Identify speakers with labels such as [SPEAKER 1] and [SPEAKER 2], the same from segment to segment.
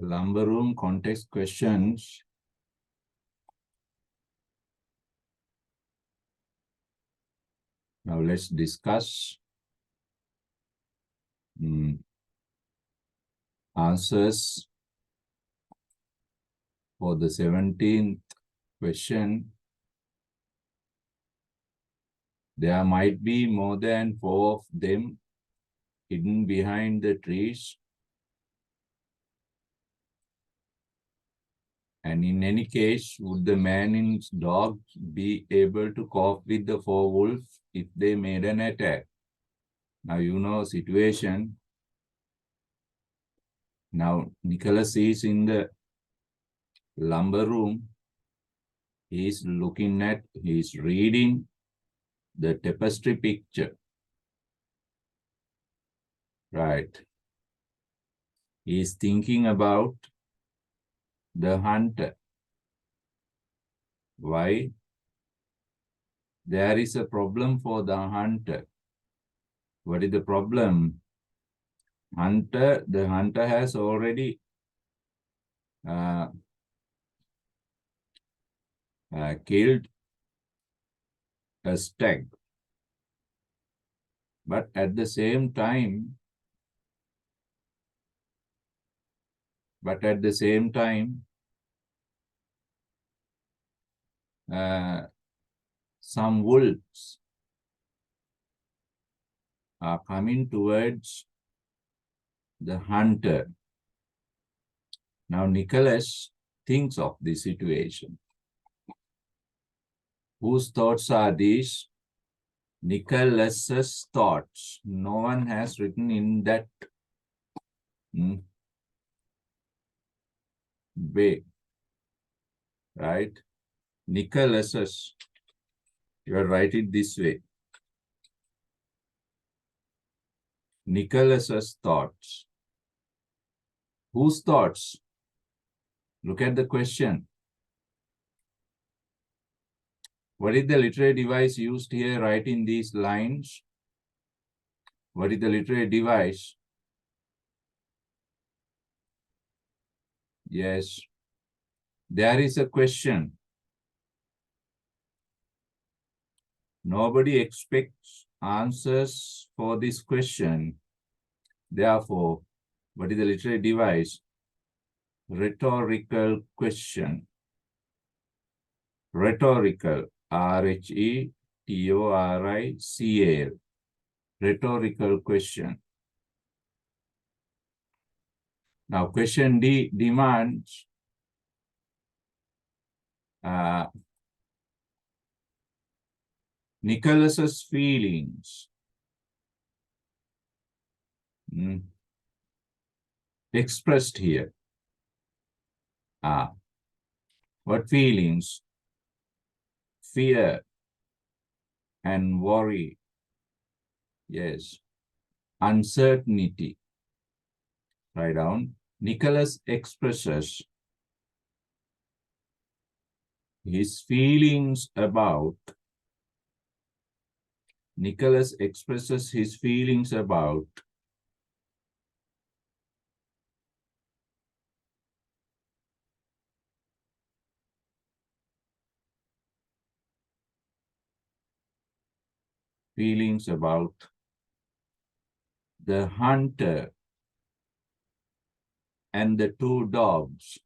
[SPEAKER 1] Lumber room context questions. Now let's discuss answers for the 17th question. There might be more than 4 of them hidden behind the trees. And in any case, would the man and his dog be able to cope with the 4 wolves if they made an attack? Now you know situation. Now Nicholas is in the lumber room. He's reading the tapestry picture. Right. He's thinking about the hunter. Why? There is a problem for the hunter. What is the problem? The hunter has already killed a stag. But at the same time, some wolves are coming towards the hunter. Now Nicholas thinks of the situation. Whose thoughts are these? Nicholas's thoughts. No one has written in that way, right? Nicholas's. You will write it this way. Nicholas's thoughts. Whose thoughts? Look at the question. What is the literary device used here? Write in these lines. What is the literary device? Yes. There is a question. Nobody expects answers for this question. Therefore, what is the literary device? Rhetorical question. Rhetorical. R-H-E-T-O-R-I-C-A-L. Rhetorical question. Now, question D demands Nicholas's feelings expressed here. What feelings? Fear and worry. Yes. Uncertainty. Write down. Nicholas expresses his feelings about. Nicholas expresses his feelings about the hunter and the 2 dogs.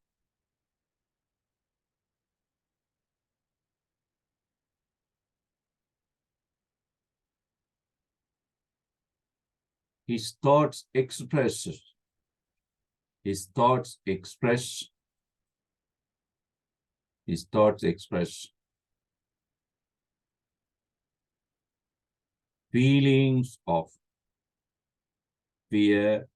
[SPEAKER 1] His thoughts express feelings of fear,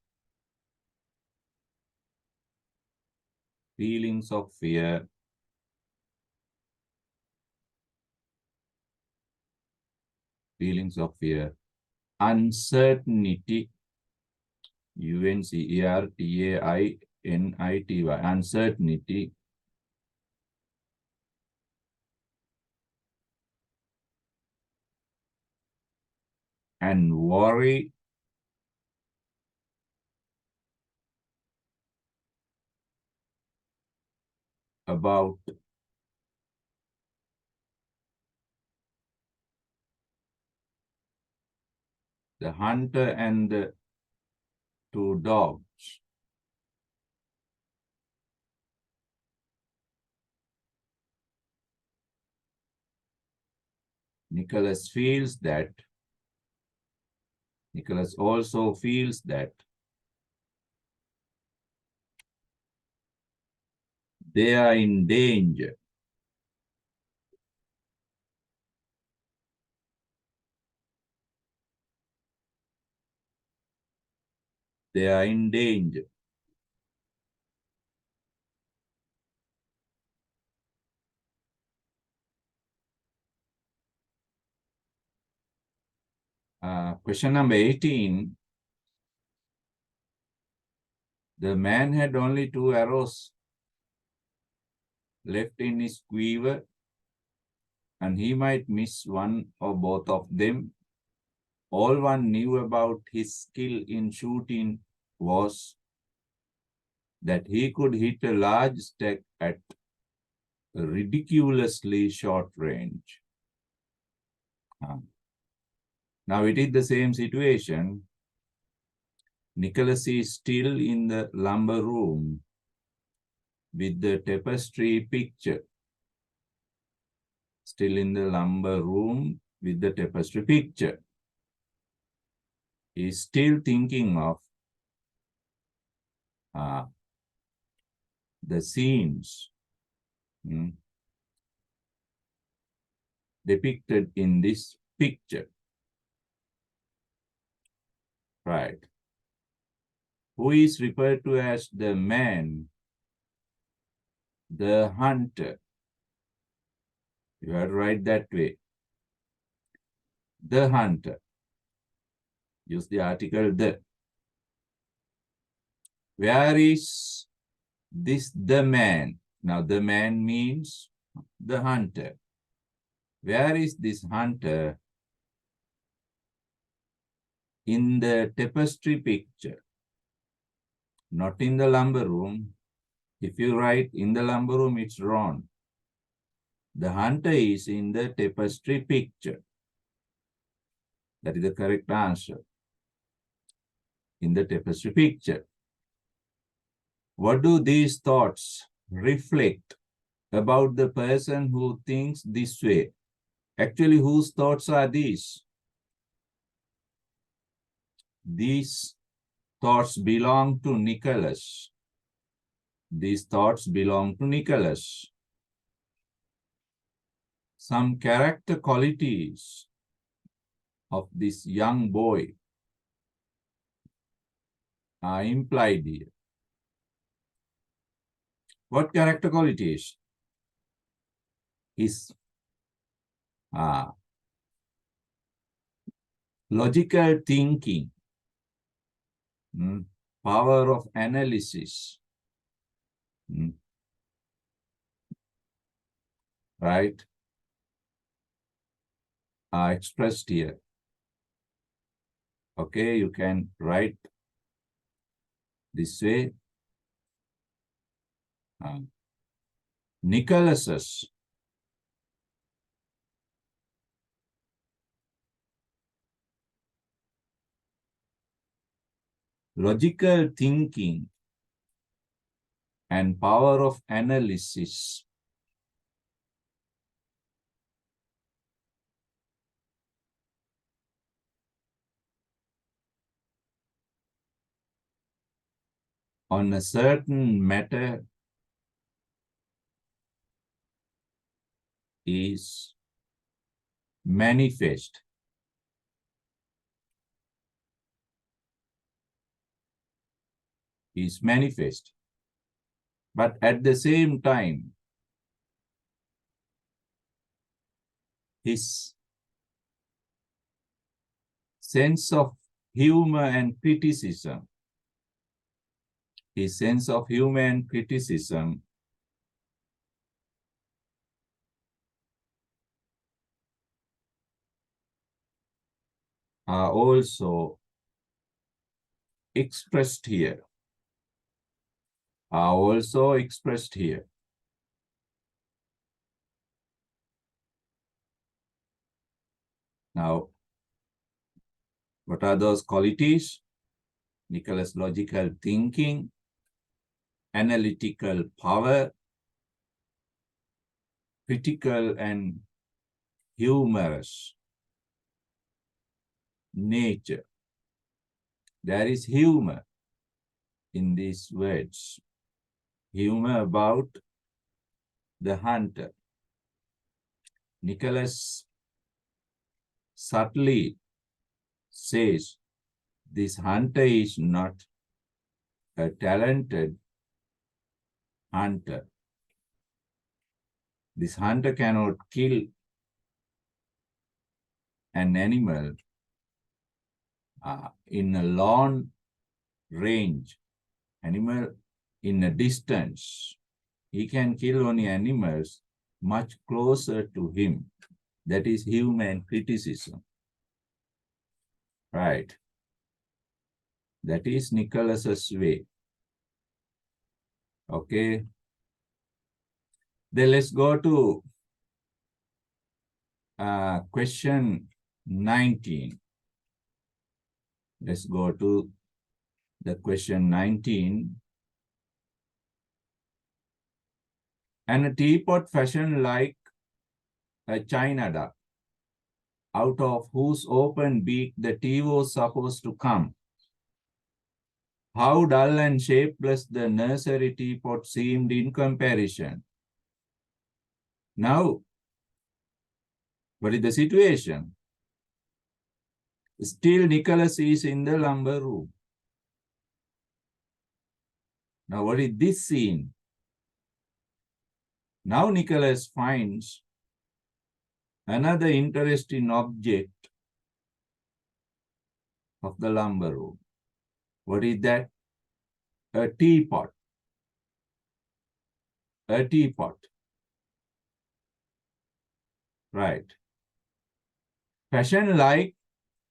[SPEAKER 1] uncertainty, U-N-C-E-R-T-A-I-N-I-T-Y, uncertainty, and worry about the hunter and the two dogs. Nicholas also feels that they are in danger. They are in danger. Question number 18. The man had only 2 arrows left in his quiver, and he might miss one or both of them. All one knew about his skill in shooting was that he could hit a large stag at a ridiculously short range. Now it is the same situation. Nicholas is still in the lumber room with the tapestry picture. Still in the lumber room with the tapestry picture. He is still thinking of the scenes depicted in this picture. Right. Who is referred to as the man, the hunter. You have to write that way. The hunter. Use the article the. Where is this the man? Now the man means the hunter. Where is this hunter in the tapestry picture? Not in the lumber room. If you write in the lumber room, it's wrong. The hunter is in the tapestry picture. That is the correct answer. In the tapestry picture. What do these thoughts reflect about the person who thinks this way? Actually, whose thoughts are these? These thoughts belong to Nicholas. These thoughts belong to Nicholas. Some character qualities of this young boy are implied here. What character qualities? His logical thinking, power of analysis, right, are expressed here. Okay, you can write this way. Nicholas's logical thinking and power of analysis on a certain matter is manifest. Is manifest. But at the same time, his sense of humor and criticism, are also expressed here. Now, what are those qualities? Nicholas' logical thinking, analytical power, critical and humorous nature. There is humor in these words. Humor about the hunter. Nicholas subtly says this hunter is not a talented hunter. This hunter cannot kill an animal in a long range, animal in a distance. He can kill only animals much closer to him. That is human criticism. Right. That is Nicholas's way. Okay. Then let's go to question 19. Let's go to the question 19. And a teapot fashioned like a china duck, out of whose open beak the tea was supposed to come. How dull and shapeless the nursery teapot seemed in comparison. Now, what is the situation? Still, Nicholas is in the lumber room. Now, what is this scene? Now, Nicholas finds another interesting object of the lumber room. What is that? A teapot. A teapot. Right. Fashioned like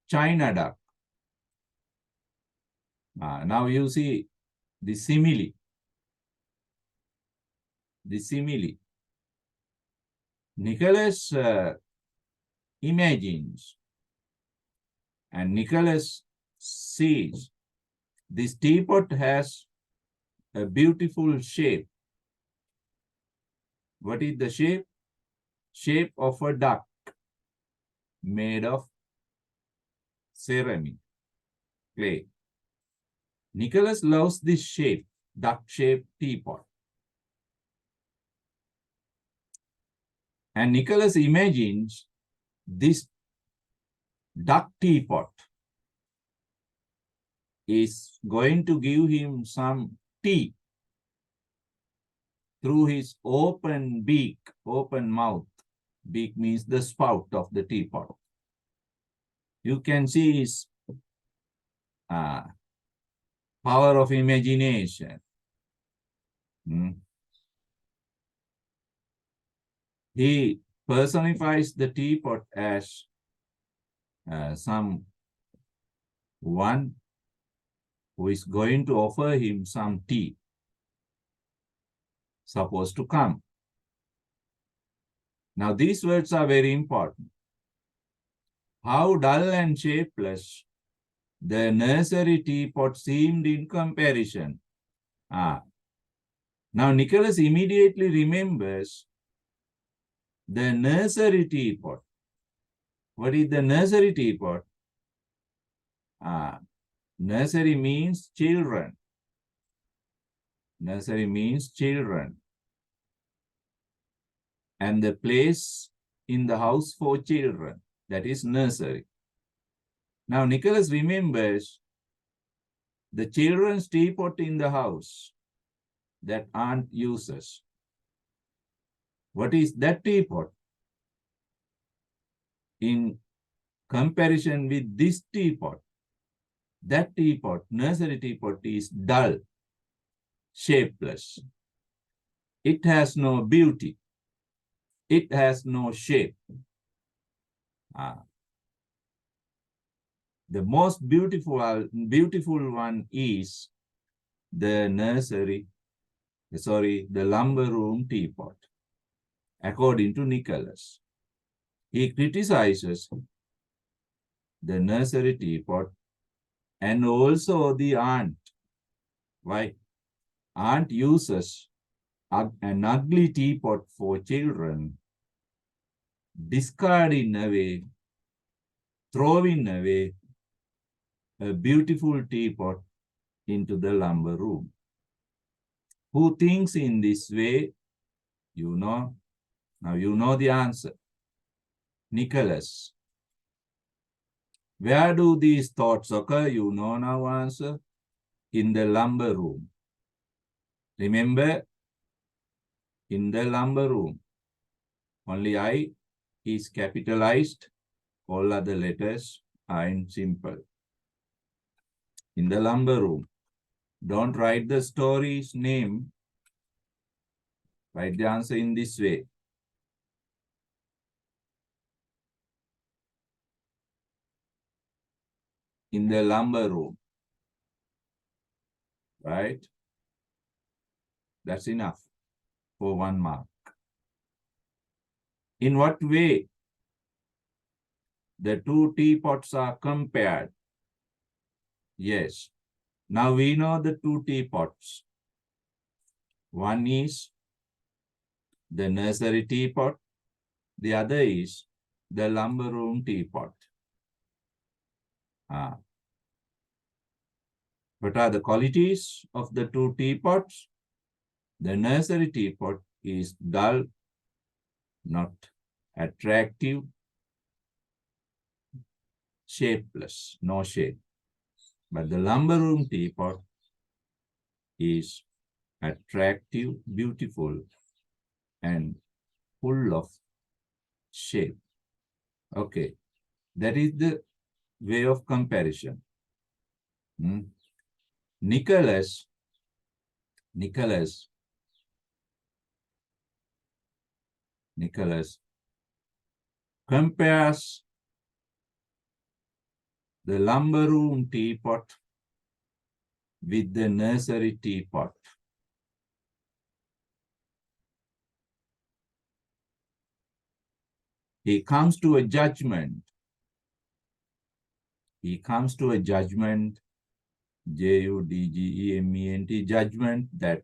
[SPEAKER 1] china duck. Now you see the simile. The simile. Nicholas imagines and Nicholas sees this teapot has a beautiful shape. What is the shape? Shape of a duck made of ceramic, clay. Nicholas loves this shape, duck-shaped teapot. And Nicholas imagines this duck teapot is going to give him some tea through his open beak, open mouth. Beak means the spout of the teapot. You can see his power of imagination. He personifies the teapot as someone who is going to offer him some tea, supposed to come. Now, these words are very important. How dull and shapeless the nursery teapot seemed in comparison. Now, Nicholas immediately remembers the nursery teapot. What is the nursery teapot? Nursery means children. Nursery means children. And the place in the house for children, that is nursery. Now, Nicholas remembers the children's teapot in the house that aunt uses. What is that teapot? In comparison with this teapot, that teapot, nursery teapot, is dull, shapeless. It has no beauty. It has no shape. The most beautiful one is the lumber room teapot, according to Nicholas. He criticizes the nursery teapot, and also the aunt. Why? Aunt uses an ugly teapot for children, discarding away, throwing away a beautiful teapot into the lumber room. Who thinks in this way? You know. Now you know the answer. Nicholas. Where do these thoughts occur? You know now answer. In the lumber room. Remember, in the lumber room. Only I is capitalized. All other letters are in simple. In the lumber room. Don't write the story's name. Write the answer in this way. In the lumber room. Right? That's enough for 1 mark. In what way the two teapots are compared? Yes. Now we know the two teapots. One is the nursery teapot. The other is the lumber room teapot. What are the qualities of the two teapots? The nursery teapot is dull, not attractive, shapeless, no shape. But the lumber room teapot is attractive, beautiful, and full of shape. Okay, that is the way of comparison. Nicholas compares the lumber room teapot with the nursery teapot. He comes to a judgment. Judgment, J-U-D-G-E-M-E-N-T, judgment that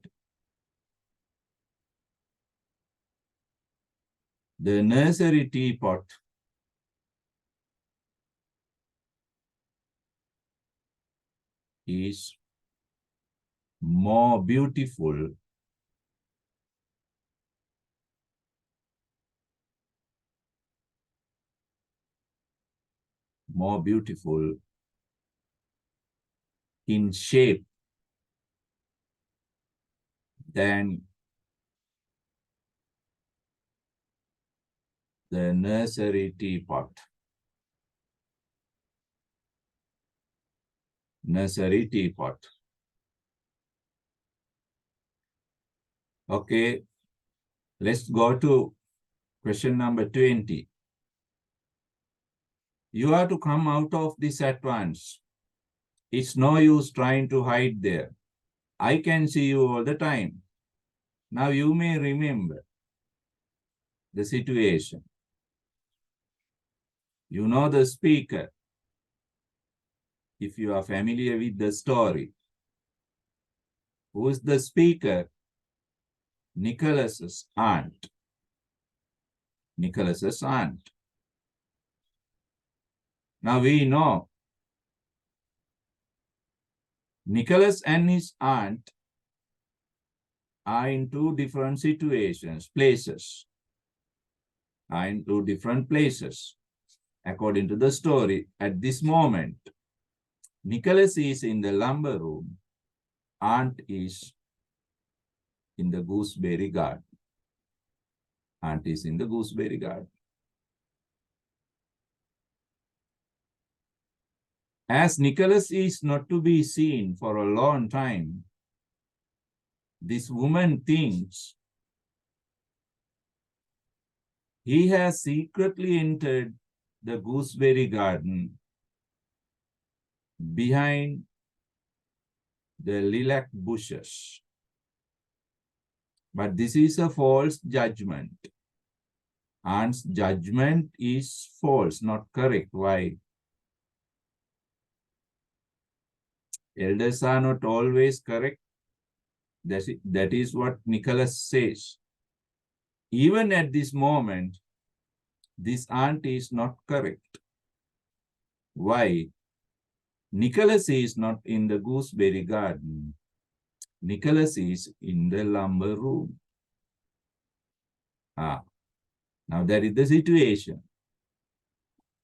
[SPEAKER 1] the nursery teapot is more beautiful in shape than the nursery teapot. Okay, let's go to question number 20. You have to come out of this at once. It's no use trying to hide there. I can see you all the time. Now you may remember the situation. You know the speaker. If you are familiar with the story. Who is the speaker? Nicholas's aunt. Now we know Nicholas and his aunt are in two different situations, places. According to the story, at this moment, Nicholas is in the lumber room. Aunt is in the gooseberry garden. As Nicholas is not to be seen for a long time, this woman thinks he has secretly entered the gooseberry garden behind the lilac bushes. But this is a false judgment. Aunt's judgment is false, not correct. Why? Elders are not always correct. That is what Nicholas says. Even at this moment, this aunt is not correct. Why? Nicholas is not in the gooseberry garden. Nicholas is in the lumber room. Now that is the situation.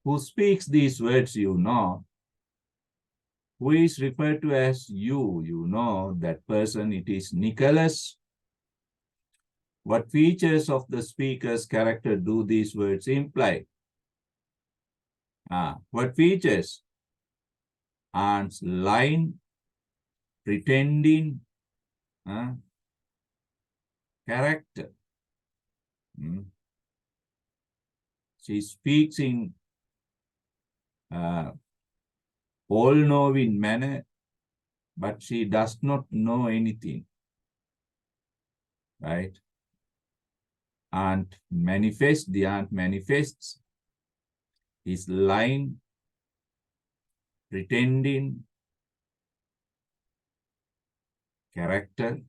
[SPEAKER 1] Who speaks these words, you know. Who is referred to as you, you know that person, it is Nicholas. What features of the speaker's character do these words imply? What features? Aunt's lying, pretending, character. She speaks in all-knowing manner, but she does not know anything, right? The aunt manifests is lying, pretending, character.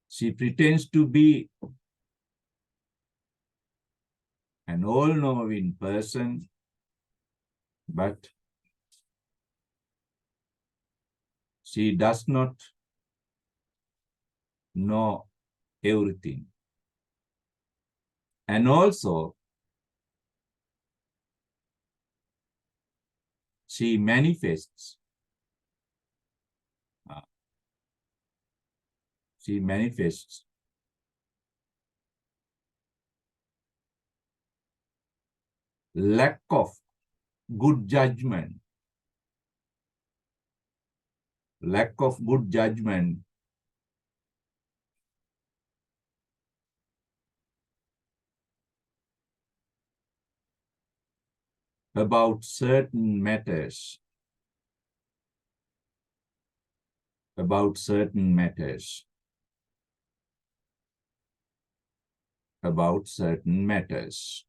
[SPEAKER 1] She pretends to be an all-knowing person, but she does not know everything. And also, she manifests. She manifests lack of good judgment. Lack of good judgment about certain matters. About certain matters. About certain matters.